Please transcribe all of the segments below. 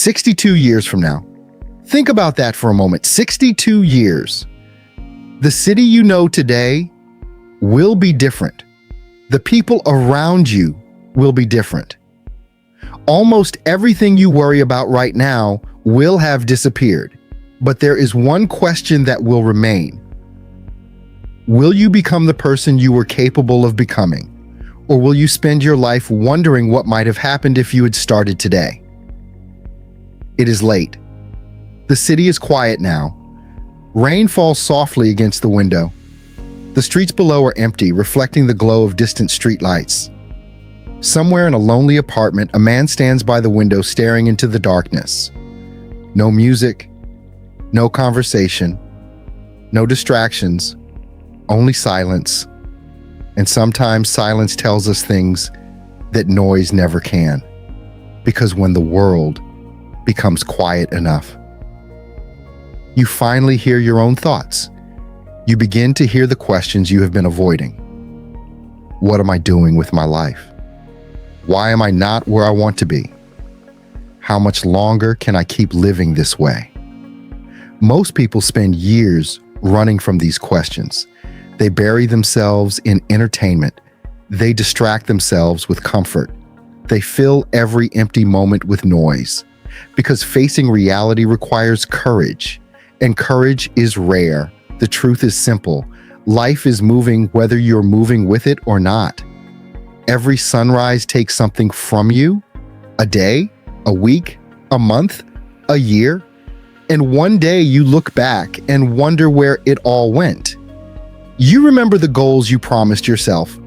62 years from now, think about that for a moment. 62 years. The city you know today will be different. The people around you will be different. Almost everything you worry about right now will have disappeared. But there is one question that will remain. Will you become the person you were capable of becoming? Or will you spend your life wondering what might have happened if you had started today? It is late. The city is quiet now. Rain falls softly against the window. The streets below are empty, reflecting the glow of distant streetlights. Somewhere in a lonely apartment, a man stands by the window staring into the darkness. No music, no conversation, no distractions, only silence. And sometimes silence tells us things that noise never can. Because when the world becomes quiet enough, you finally hear your own thoughts. You begin to hear the questions you have been avoiding. What am I doing with my life? Why am I not where I want to be? How much longer can I keep living this way? Most people spend years running from these questions. They bury themselves in entertainment. They distract themselves with comfort. They fill every empty moment with noise. Because facing reality requires courage, and courage is rare. The truth is simple. Life is moving whether you're moving with it or not. Every sunrise takes something from you, a day, a week, a month, a year, and one day you look back and wonder where it all went. You remember the goals you promised yourself,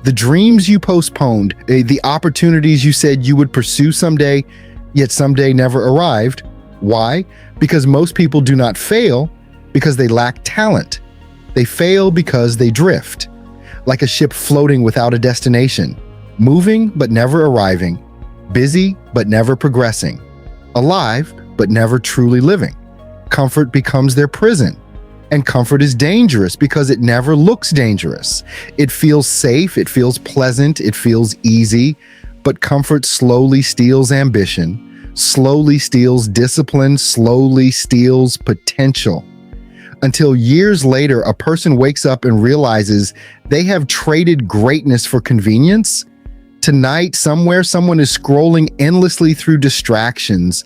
the dreams you postponed, the opportunities you said you would pursue someday, yet someday never arrived. Why? Because most people do not fail because they lack talent. They fail because they drift, like a ship floating without a destination, moving but never arriving, busy but never progressing, alive but never truly living. Comfort becomes their prison. And comfort is dangerous because it never looks dangerous. It feels safe, it feels pleasant, it feels easy, but comfort slowly steals ambition, slowly steals discipline, slowly steals potential. Until years later, a person wakes up and realizes they have traded greatness for convenience. Tonight, somewhere, someone is scrolling endlessly through distractions,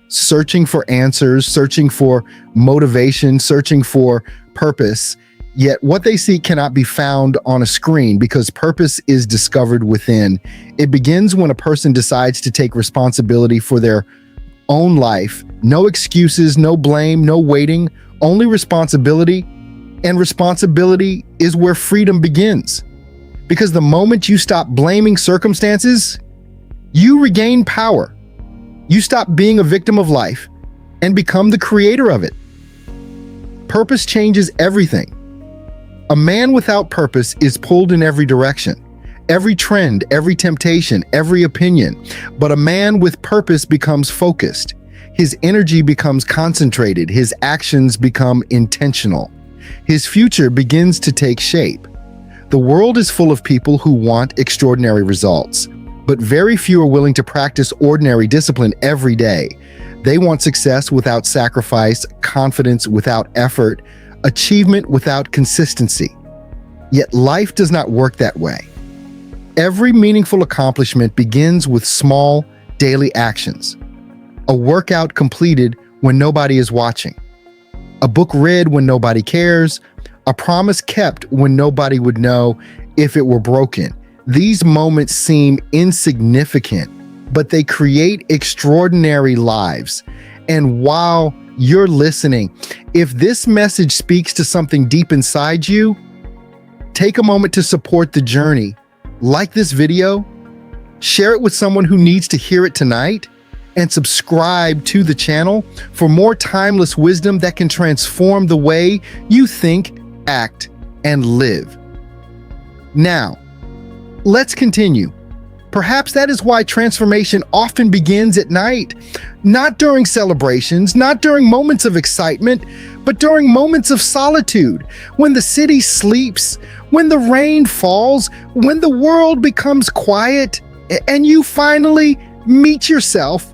searching for answers, searching for motivation, searching for purpose. Yet what they seek cannot be found on a screen because purpose is discovered within. It begins when a person decides to take responsibility for their own life. No excuses, no blame, no waiting, only responsibility. And responsibility is where freedom begins. Because the moment you stop blaming circumstances, you regain power. You stop being a victim of life and become the creator of it. Purpose changes everything. A man without purpose is pulled in every direction, every trend, every temptation, every opinion. But a man with purpose becomes focused. His energy becomes concentrated. His actions become intentional. His future begins to take shape. The world is full of people who want extraordinary results, but very few are willing to practice ordinary discipline every day. They want success without sacrifice, confidence without effort, achievement without consistency. Yet life does not work that way. Every meaningful accomplishment begins with small, daily actions. A workout completed when nobody is watching. A book read when nobody cares. A promise kept when nobody would know if it were broken. These moments seem insignificant, but they create extraordinary lives. And while you're listening, if this message speaks to something deep inside you, take a moment to support the journey. Like this video, share it with someone who needs to hear it tonight, and subscribe to the channel for more timeless wisdom that can transform the way you think, act, and live. Now, let's continue. Perhaps that is why transformation often begins at night, not during celebrations, not during moments of excitement, but during moments of solitude, when the city sleeps, when the rain falls, when the world becomes quiet, and you finally meet yourself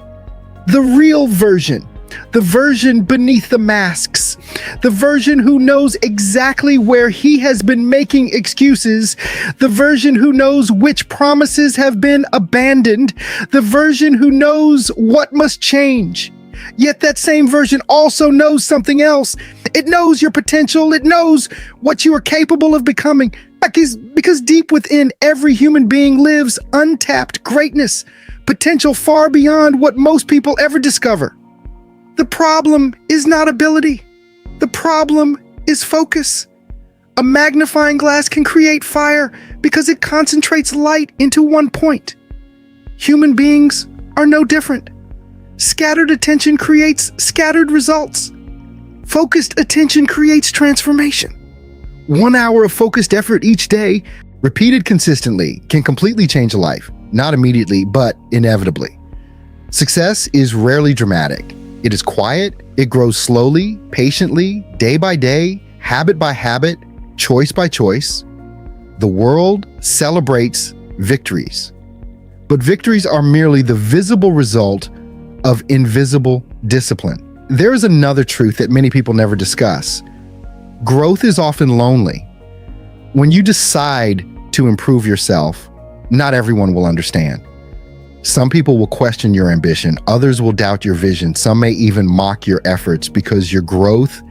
The real version. The version beneath the masks. The version who knows exactly where he has been making excuses. The version who knows which promises have been abandoned. The version who knows what must change. Yet that same version also knows something else. It knows your potential. It knows what you are capable of becoming. Because deep within every human being lives untapped greatness, potential far beyond what most people ever discover. The problem is not ability. The problem is focus. A magnifying glass can create fire because it concentrates light into one point. Human beings are no different. Scattered attention creates scattered results. Focused attention creates transformation. 1 hour of focused effort each day, repeated consistently, can completely change a life. Not immediately, but inevitably. Success is rarely dramatic. It is quiet, it grows slowly, patiently, day by day, habit by habit, choice by choice. The world celebrates victories. But victories are merely the visible result of invisible discipline. There is another truth that many people never discuss. Growth is often lonely. When you decide to improve yourself, not everyone will understand. Some people will question your ambition, others will doubt your vision, some may even mock your efforts because your growth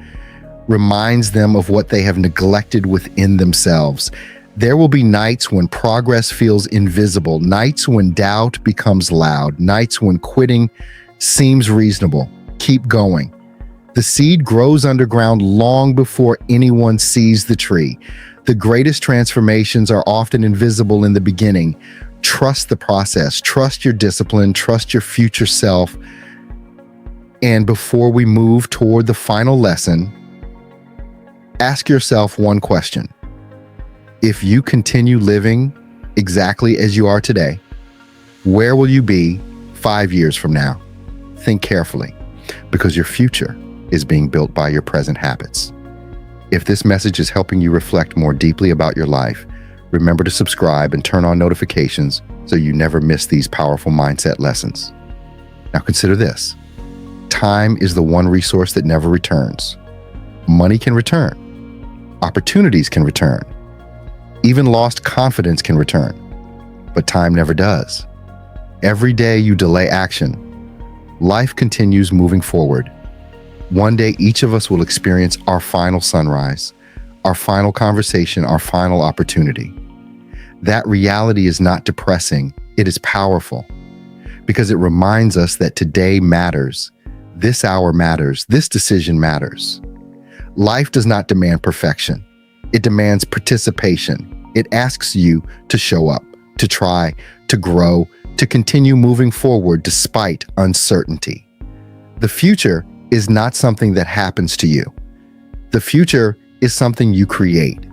reminds them of what they have neglected within themselves. There will be nights when progress feels invisible, nights when doubt becomes loud, nights when quitting seems reasonable. Keep going. The seed grows underground long before anyone sees the tree. The greatest transformations are often invisible in the beginning. Trust the process, trust your discipline, trust your future self. And before we move toward the final lesson, ask yourself one question. If you continue living exactly as you are today, where will you be 5 years from now? Think carefully, because your future is being built by your present habits. If this message is helping you reflect more deeply about your life, remember to subscribe and turn on notifications so you never miss these powerful mindset lessons. Now consider this. Time is the one resource that never returns. Money can return. Opportunities can return. Even lost confidence can return. But time never does. Every day you delay action, life continues moving forward. One day each of us will experience our final sunrise, our final conversation, our final opportunity. That reality is not depressing, it is powerful, because it reminds us that today matters, this hour matters, this decision matters. Life does not demand perfection, it demands participation. It asks you to show up, to try, to grow, to continue moving forward despite uncertainty. The future is not something that happens to you. The future is something you create.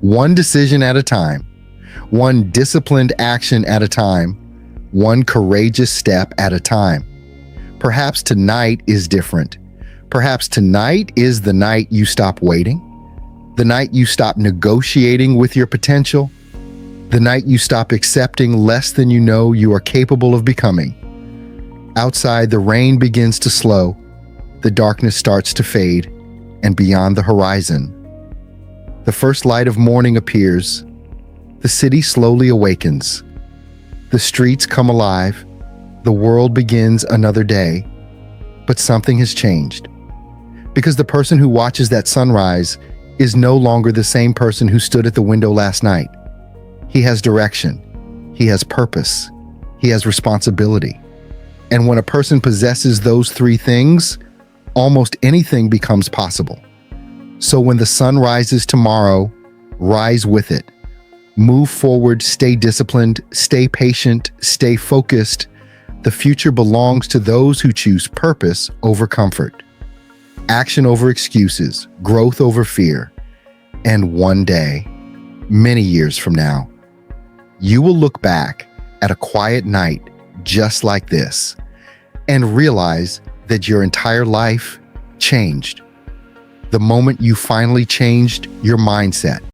One decision at a time, one disciplined action at a time, one courageous step at a time. Perhaps tonight is different. Perhaps tonight is the night you stop waiting, the night you stop negotiating with your potential, the night you stop accepting less than you know you are capable of becoming. Outside, the rain begins to slow, the darkness starts to fade, and beyond the horizon, the first light of morning appears. The city slowly awakens. The streets come alive. The world begins another day. But something has changed. Because the person who watches that sunrise is no longer the same person who stood at the window last night. He has direction. He has purpose. He has responsibility. And when a person possesses those three things, almost anything becomes possible. So when the sun rises tomorrow, rise with it. Move forward, stay disciplined, stay patient, stay focused. The future belongs to those who choose purpose over comfort, action over excuses, growth over fear. And one day, many years from now, you will look back at a quiet night just like this and realize that your entire life changed. The moment you finally changed your mindset.